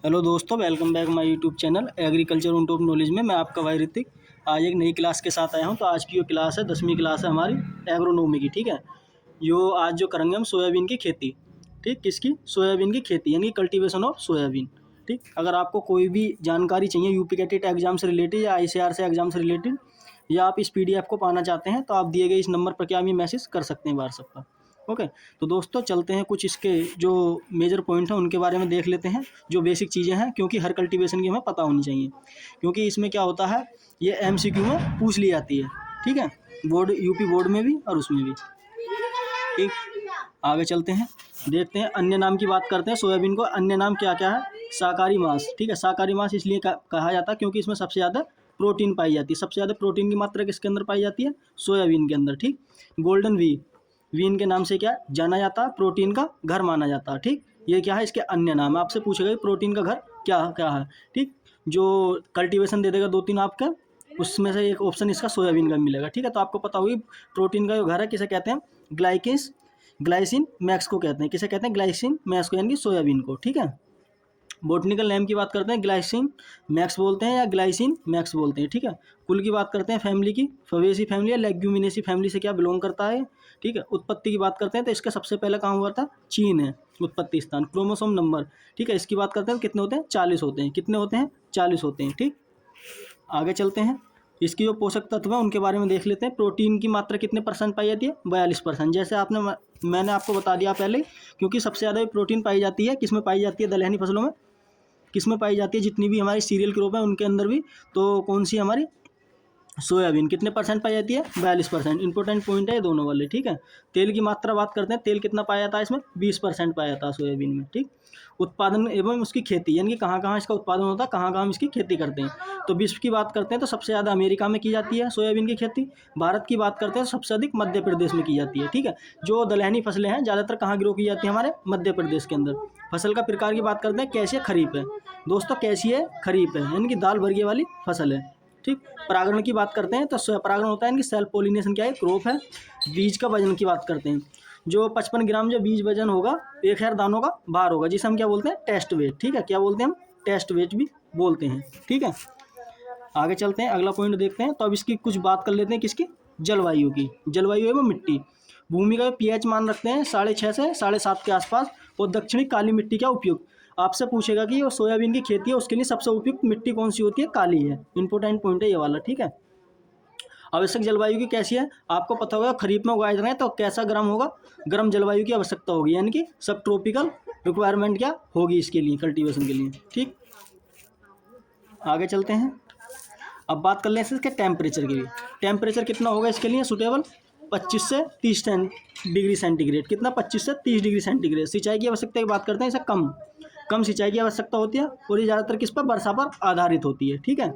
Hello दोस्तों, welcome back my YouTube channel agriculture on top knowledge में। मैं आपका भाई ऋतिक आज एक नई क्लास के साथ आया हूं। तो आज की जो क्लास है 10वीं क्लास है हमारी एग्रोनॉमी की। ठीक है, जो आज जो करेंगे हम सोयाबीन की खेती। ठीक, किसकी? सोयाबीन की खेती यानी कल्टीवेशन ऑफ सोयाबीन। ठीक, अगर आपको कोई भी जानकारी चाहिए यूपी के टेट एग्जाम से रिलेटेड या ICAR से एग्जाम से रिलेटेड, या आप इस PDF को पाना चाहते हैं, तो आप दिए गए इस नंबर पर क्या भी मैसेज कर सकते हैं व्हाट्सएप पर। ओके, तो दोस्तों चलते हैं, कुछ इसके जो मेजर पॉइंट हैं उनके बारे में देख लेते हैं, जो बेसिक चीज़ें हैं, क्योंकि हर कल्टीवेशन की हमें पता होनी चाहिए। क्योंकि इसमें क्या होता है, ये MCQ में पूछ ली जाती है। ठीक है, बोर्ड यूपी बोर्ड में भी और उसमें भी। ठीक, आगे चलते हैं, देखते हैं। अन्य नाम की बात करते हैं सोयाबीन को। अन्य नाम क्या क्या है? शाकाहारी मांस। ठीक है, शाकाहारी मांस इसलिए कहा जाता है क्योंकि इसमें सबसे ज़्यादा प्रोटीन पाई जाती है। सबसे ज़्यादा प्रोटीन की मात्रा किसके अंदर पाई जाती है? सोयाबीन के अंदर। ठीक, गोल्डन वीन के नाम से क्या जाना जाता है? प्रोटीन का घर माना जाता है। ठीक, ये क्या है? इसके अन्य नाम है। आपसे पूछेगा कि प्रोटीन का घर क्या क्या है। ठीक, जो कल्टीवेशन दे देगा 2-3 आपका, उसमें से एक ऑप्शन इसका सोयाबीन का मिलेगा। ठीक है, तो आपको पता होगी प्रोटीन का जो घर है किसे कहते हैं? ग्लाइसिन मैक्स को कहते हैं। किसे कहते हैं? ग्लाइसिन मैक्स को, यानी कि सोयाबीन को। ठीक है, बॉटनिकल नेम की बात करते हैं, ग्लाइसिन मैक्स बोलते हैं या ग्लाइसिन मैक्स बोलते हैं। ठीक है, कुल की बात करते हैं, फैमिली की फवेसी फैमिली या लेग्यूमिनेसी फैमिली से क्या बिलोंग करता है। ठीक है, उत्पत्ति की बात करते हैं तो इसका सबसे पहले कहाँ हुआ था? चीन है उत्पत्ति स्थान। क्रोमोसोम नंबर, ठीक है, इसकी बात करते हैं, कितने होते हैं? 40 होते हैं। कितने होते हैं? 40 होते हैं। ठीक, आगे चलते हैं। इसकी जो पोषक तत्व है उनके बारे में देख लेते हैं। प्रोटीन की मात्रा कितने % पाई जाती है? 42%। जैसे मैंने आपको बता दिया पहले, क्योंकि सबसे ज़्यादा प्रोटीन पाई जाती है किसमें पाई जाती है? दलहनी फसलों में। किसमें पाई जाती है? जितनी भी हमारी सीरियल क्रॉप है उनके अंदर भी। तो कौन सी हमारी? सोयाबीन। कितने % पाई जाती है? 42%। इंपॉर्टेंट पॉइंट है ये दोनों वाले। ठीक है, तेल की मात्रा बात करते हैं। तेल कितना पाया जाता है इसमें? 20% पाया जाता है सोयाबीन में। ठीक, उत्पादन एवं उसकी खेती, यानी कि कहाँ कहाँ इसका उत्पादन होता है, कहाँ कहाँ हम इसकी खेती करते हैं। तो विश्व की बात करते हैं तो सबसे ज़्यादा अमेरिका में की जाती है सोयाबीन की खेती। भारत की बात करते हैं तो सबसे अधिक मध्य प्रदेश में की जाती है। ठीक है, जो दलहनी फसलें हैं ज़्यादातर कहाँ ग्रो की जाती है? हमारे मध्य प्रदेश के अंदर। फसल का प्रकार की बात करते हैं, कैसी है? खरीफ है दोस्तों। कैसी है? खरीफ है, यानी कि दाल वर्गीय वाली फसल है। ठीक, परागण की बात करते हैं तो परागण होता है, इनकी सेल्फ पोलिनेशन क्या है? क्रॉप है। बीज का वजन की बात करते हैं, जो 55 ग्राम जो बीज वजन होगा 1000 दानों का भार होगा, जिसे हम क्या बोलते हैं? Test weight. ठीक है, क्या बोलते हैं हम? टेस्ट वेट भी बोलते हैं। ठीक है, आगे चलते हैं, अगला पॉइंट देखते हैं। तो अब इसकी कुछ बात कर लेते हैं, किसकी? जलवायु की। जलवायु एवं मिट्टी। भूमि का pH मान रखते हैं 6.5 से 7.5 के आसपास। और दक्षिणी काली मिट्टी क्या उपयुक्त? आपसे पूछेगा कि जो सोयाबीन की खेती है उसके लिए सबसे उपयुक्त मिट्टी कौन सी होती है? काली है। इंपॉर्टेंट पॉइंट है ये वाला। ठीक है, आवश्यक जलवायु की कैसी है? आपको पता होगा खरीफ में उगाए जा रहे हैं तो कैसा गर्म होगा? गर्म जलवायु की आवश्यकता होगी, यानी कि सब ट्रॉपिकल रिक्वायरमेंट क्या होगी इसके लिए, कल्टीवेशन के लिए। ठीक, आगे चलते हैं। अब बात कर लें इसके टेम्परेचर की भी। टेम्परेचर कितना होगा इसके लिए सुटेबल? 25 से 30 डिग्री सेंटीग्रेड। कितना? 25 से 30 डिग्री सेंटीग्रेड। सिंचाई की आवश्यकता की बात करते हैं, इसे कम सिंचाई की आवश्यकता होती है, और ये ज़्यादातर किस पर? वर्षा पर आधारित होती है। ठीक है,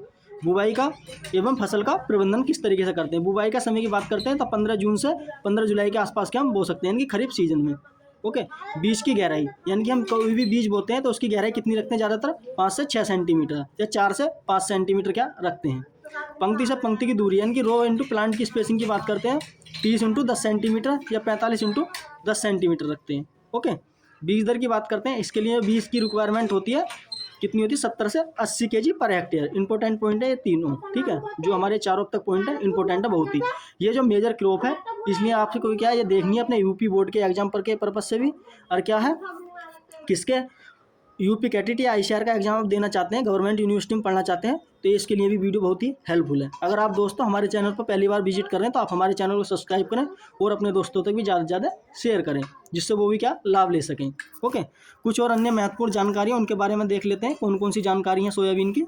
बुवाई का एवं फसल का प्रबंधन किस तरीके से करते हैं? बुवाई का समय की बात करते हैं तो 15 जून से 15 जुलाई के आसपास के हम बो सकते हैं, यानी कि खरीफ सीजन में। ओके, बीज की गहराई, यानी कि हम कोई भी बीज बोते हैं तो उसकी गहराई कितनी रखते हैं? ज़्यादातर 5 से 6 सेंटीमीटर या 4 से 5 सेंटीमीटर क्या रखते हैं। पंक्ति से पंक्ति की दूरी, यानी कि रो इंटू प्लांट की स्पेसिंग की बात करते हैं, 30 इंटू 10 सेंटीमीटर या 45 इंटू 10 सेंटीमीटर रखते हैं। ओके, बीज दर की बात करते हैं, इसके लिए बीज की रिक्वायरमेंट होती है, कितनी होती है? 70 से 80 kg per hectare. Important point है ये तीनों। ठीक है, जो हमारे चारों तक पॉइंट है इंपॉर्टेंट है बहुत ही। ये जो मेजर क्रॉप है, इसलिए आपसे कोई क्या है ये देखनी है अपने यूपी बोर्ड के एग्जाम पर के पर्पज से भी, और क्या है किसके? यूपी कैटेट या ICAR का एग्जाम आप देना चाहते हैं, गवर्नमेंट यूनिवर्सिटी में पढ़ना चाहते हैं, तो इसके लिए भी वीडियो बहुत ही हेल्पफुल है। अगर आप दोस्तों हमारे चैनल पर पहली बार विजिट कर रहे हैं तो आप हमारे चैनल को सब्सक्राइब करें और अपने दोस्तों तक भी ज़्यादा से ज़्यादा शेयर करें, जिससे वो भी क्या लाभ ले सकें। ओके, कुछ और अन्य महत्वपूर्ण जानकारियाँ उनके बारे में देख लेते हैं, कौन कौन सी जानकारी हैं सोयाबीन की।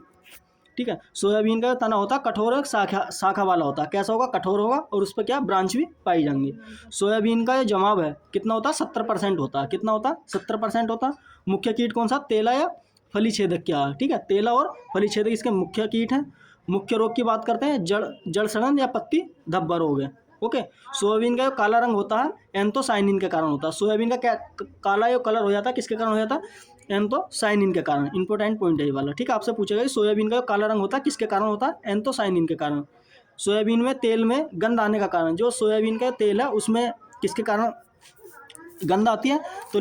ठीक है, सोयाबीन का तना होता है कठोर और शाखा वाला होता है। कैसा होगा? कठोर होगा, और उस पर क्या ब्रांच भी पाई जाएंगी। सोयाबीन का जो जमाव है कितना होता है? 70% होता है। कितना होता है? 70% होता है। मुख्य कीट कौन सा? तेला या फली छेदक क्या है? ठीक है, तेला और फली छेदक इसके मुख्य कीट हैं। मुख्य रोग की बात करते हैं, जड़ सड़न या पत्ती धब्बा रोग है। ओके, सोयाबीन का जो काला रंग होता है एंथोसाइनिन के कारण होता है। सोयाबीन का क्या काला जो कलर हो जाता है किसके कारण हो जाता है? एंथोसाइनिन के कारण। इंपॉर्टेंट पॉइंट है ये वाला। ठीक है, आपसे पूछेगा कि सोयाबीन का जो काला रंग होता है किसके कारण होता है? एंथोसाइनिन के कारण। सोयाबीन में तेल में गंध आने का कारण, जो सोयाबीन का तेल है उसमें किसके कारण गंध आती है? तो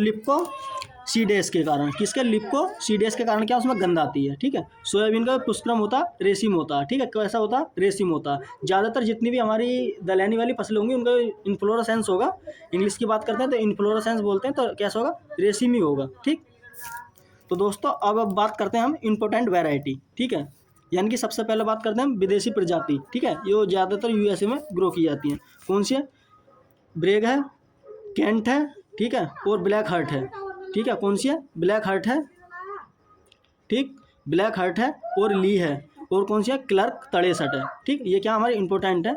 सीडेस के कारण, किसके लिप्को सीडेस के कारण क्या उसमें गंध आती है। ठीक है, सोयाबीन का पुष्पक्रम होता है रेशम होता है। ठीक है, कैसा होता है, रेशम होता है। ज़्यादातर जितनी भी हमारी दलहनी वाली फसलें होंगी उनका इन्फ्लोरेसेंस होगा, इंग्लिश की बात करते हैं तो इन्फ्लोरेसेंस बोलते हैं, तो कैसा होगा, रेशमी होगा। ठीक, तो दोस्तों अब बात करते हैं हम इम्पोर्टेंट वैरायटी। ठीक है, यानी कि सबसे पहले बात करते हैं हम विदेशी प्रजाति। ठीक है, ये ज़्यादातर यूएसए में ग्रो की जाती हैं। कौन सी है, ब्रेग है, कैंट है, ठीक है, और ब्लैक हार्ट है। ठीक है, कौन सी है, ब्लैक हार्ट है, ठीक, ब्लैक हार्ट है, और ली है, और कौन सी है, क्लर्क 63 है। ठीक, ये क्या हमारे इंपॉर्टेंट है,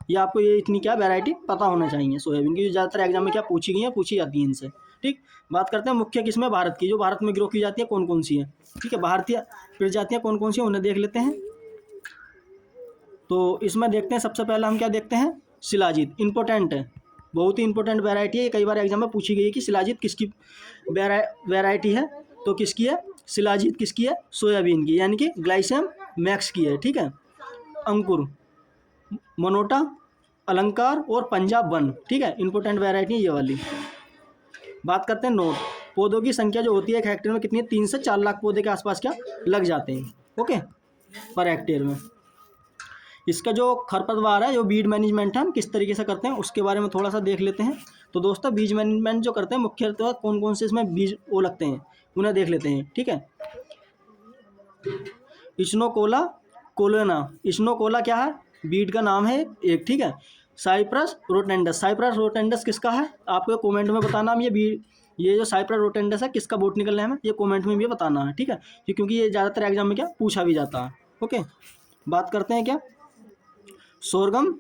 ये आपको ये इतनी क्या वैरायटी पता होना चाहिए सोयाबीन की, जो ज़्यादातर एग्जाम में क्या पूछी गई है, पूछी जाती है इनसे। ठीक, बात करते हैं मुख्य किस्में भारत की, जो भारत में ग्रो की जाती है कौन कौन सी है। ठीक है, भारतीय प्रजातियाँ कौन कौन सी हैं उन्हें देख लेते हैं। तो इसमें देखते हैं सबसे पहले हम क्या देखते हैं, शिलाजीत इंपॉर्टेंट है, बहुत ही इंपॉर्टेंट वैरायटी है। कई बार एग्जाम में पूछी गई है कि शिलाजीत किसकी वैरायटी है, तो किसकी है, शिलाजीत किसकी है, सोयाबीन की, यानी कि ग्लाइसेम मैक्स की है। ठीक है, अंकुर, मोनोटा, अलंकार और पंजाब वन। ठीक है, इंपॉर्टेंट वैरायटी है ये वाली। बात करते हैं नोट, पौधों की संख्या जो होती है एक हेक्टेयर में कितनी है, 3 से 4 लाख पौधे के आसपास क्या लग जाते हैं, ओके, पर हेक्टेयर में। इसका जो खरपतवार है, जो बीज मैनेजमेंट है, हम किस तरीके से करते हैं उसके बारे में थोड़ा सा देख लेते हैं। तो दोस्तों बीज मैनेजमेंट जो करते हैं मुख्यतः कौन कौन से इसमें बीज वो लगते हैं उन्हें देख लेते हैं। ठीक है, इस्नोकोला कोलोना, इस्नोकोला क्या है, बीट का नाम है एक। ठीक है, साइप्रस रोटेंडस, साइप्रस रोटेंडस किसका है, आपको कमेंट में बताना। हम ये जो साइप्रस रोटेंडस है किसका बोटनिकल नेम है, ये कमेंट में भी बताना है। ठीक है, क्योंकि ये ज़्यादातर एग्जाम में क्या पूछा भी जाता है। ओके, बात करते हैं क्या, सोरगम,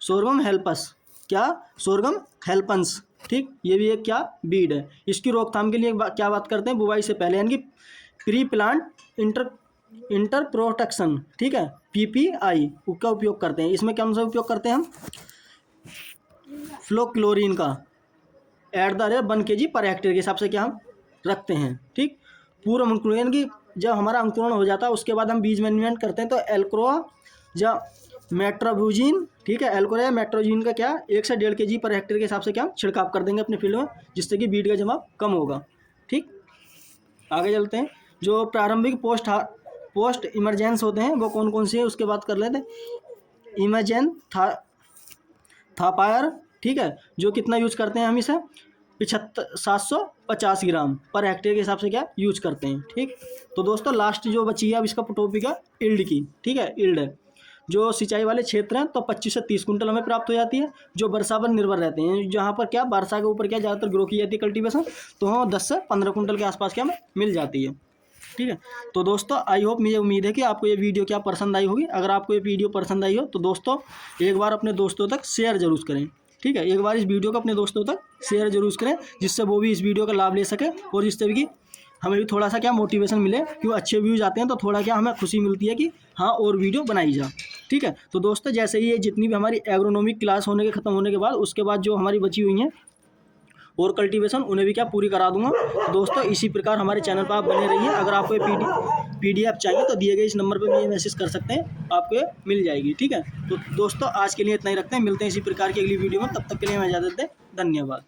सोरगम हेल्पस, क्या, सोरगम हेल्पन्स। ठीक, ये भी एक क्या बीड है। इसकी रोकथाम के लिए क्या बात करते हैं, बुवाई से पहले, यानी कि प्री प्लांट इंटर प्रोटेक्शन। ठीक है, PPI का उपयोग करते हैं। इसमें कौन सा उपयोग करते हैं हम, फ्लोक्लोरीन का at the rate 1 kg per hectare के हिसाब से क्या हम रखते हैं। ठीक, पूर्व अंकुरण की जब हमारा अंकुरण हो जाता है उसके बाद हम बीज मैनेजमेंट करते हैं, तो एल्क्रोआ या मेट्रोब्यूजिन, ठीक है, एल्क्रोआ या मेट्रोजिन का क्या 1 से 1.5 kg पर हेक्टेयर के हिसाब से क्या छिड़काव कर देंगे अपने फील्ड में, जिससे कि बीज का जमाव कम होगा। ठीक, आगे चलते हैं। जो प्रारंभिक पोस्ट इमरजेंस होते हैं वो कौन कौन से हैं उसके बात कर लेते हैं। इमेजेन थापायर, ठीक है, जो कितना यूज करते हैं हम इसे, 750 ग्राम पर हेक्टेयर के हिसाब से क्या यूज करते हैं। ठीक, तो दोस्तों लास्ट जो बची है अब इसका टॉपिक है इल्ड की। ठीक है, इल्ड है जो सिंचाई वाले क्षेत्र हैं तो 25 से 30 कुंटल हमें प्राप्त हो जाती है। जो वर्षा पर निर्भर रहते हैं, जहाँ पर क्या वर्षा के ऊपर क्या ज़्यादातर ग्रो की जाती है कल्टीवेशन, तो हाँ 10 से 15 कुंटल के आसपास क्या हमें मिल जाती है। ठीक है, तो दोस्तों आई होप, मुझे उम्मीद है कि आपको ये वीडियो क्या पसंद आई होगी। अगर आपको ये वीडियो पसंद आई हो तो दोस्तों एक बार अपने दोस्तों तक शेयर जरूर करें। ठीक है, एक बार इस वीडियो को अपने दोस्तों तक शेयर जरूर करें, जिससे वो भी इस वीडियो का लाभ ले सके और जिससे भी हमें भी थोड़ा सा क्या मोटिवेशन मिले, क्यों अच्छे व्यूज़ आते हैं तो थोड़ा क्या हमें खुशी मिलती है कि हाँ और वीडियो बनाई जा। ठीक है, तो दोस्तों जैसे ही ये जितनी भी हमारी एग्रोनॉमिक क्लास खत्म होने के बाद उसके बाद जो हमारी बची हुई हैं और कल्टीवेशन उन्हें भी क्या पूरी करा दूंगा। तो दोस्तों इसी प्रकार हमारे चैनल पर आप बने रहिए। अगर आपको ये PDF चाहिए तो दिए गए इस नंबर पर मुझे मैसेज कर सकते हैं, आपको ये मिल जाएगी। ठीक है, तो दोस्तों आज के लिए इतना ही रखते हैं, मिलते हैं इसी प्रकार की अगली वीडियो में। तब तक के लिए मैं इजाज़त दें, धन्यवाद।